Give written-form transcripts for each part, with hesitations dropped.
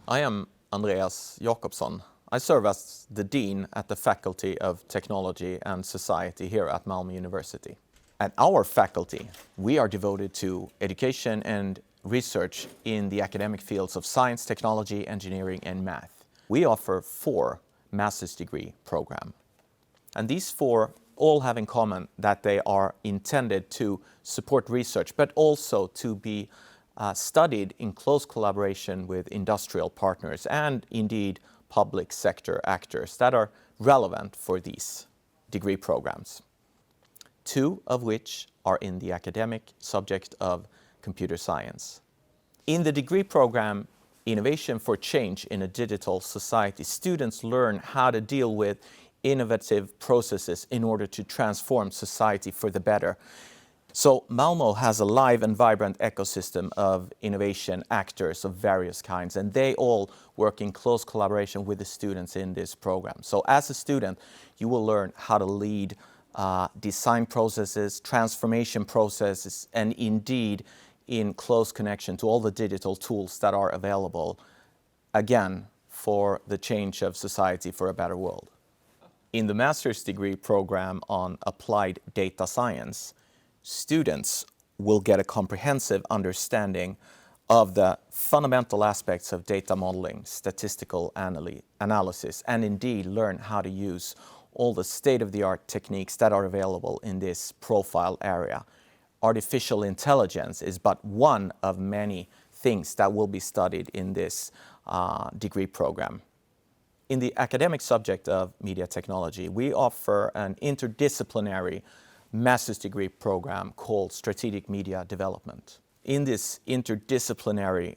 I am Andreas Jakobsson. I serve as the Dean at the Faculty of Technology and Society here at Malmö University. At our faculty, we are devoted to education and research in the academic fields of science, technology, engineering, and math. We offer 4 master's degree programs. And these 4 all have in common that they are intended to support research, but also to be studied in close collaboration with industrial partners and indeed public sector actors that are relevant for these degree programs. 2 of which are in the academic subject of computer science. In the degree program, Innovation for Change in a Digital Society, students learn how to deal with innovative processes in order to transform society for the better. So Malmö has a live and vibrant ecosystem of innovation actors of various kinds, and they all work in close collaboration with the students in this program. So as a student, you will learn how to lead design processes, transformation processes, and indeed in close connection to all the digital tools that are available, again, for the change of society for a better world. In the master's degree program on applied data science, students will get a comprehensive understanding of the fundamental aspects of data modeling, statistical analysis, and indeed learn how to use all the state-of-the-art techniques that are available in this profile area. Artificial intelligence is but one of many things that will be studied in this degree program. In the academic subject of media technology, we offer an interdisciplinary master's degree program called Strategic Media Development. In this interdisciplinary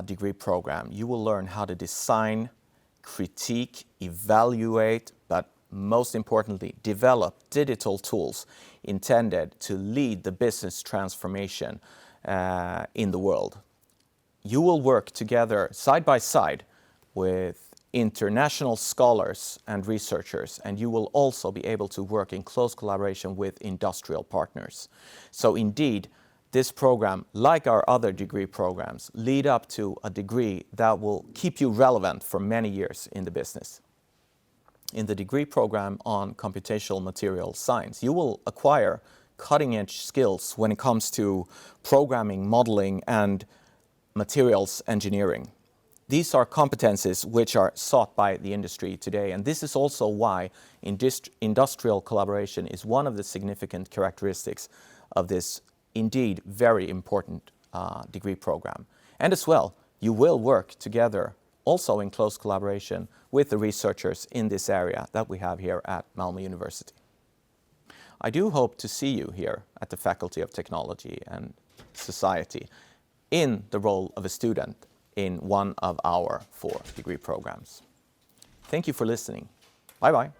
degree program, you will learn how to design, critique, evaluate, but most importantly, develop digital tools intended to lead the business transformation in the world. You will work together side by side with international scholars and researchers, and you will also be able to work in close collaboration with industrial partners. So indeed, this program, like our other degree programs, lead up to a degree that will keep you relevant for many years in the business. In the degree program on computational material science, you will acquire cutting-edge skills when it comes to programming, modeling, and materials engineering. These are competencies which are sought by the industry today, and this is also why industrial collaboration is one of the significant characteristics of this indeed very important degree program. And as well, you will work together also in close collaboration with the researchers in this area that we have here at Malmö University. I do hope to see you here at the Faculty of Technology and Society in the role of a student in one of our 4 degree programs. Thank you for listening. Bye-bye.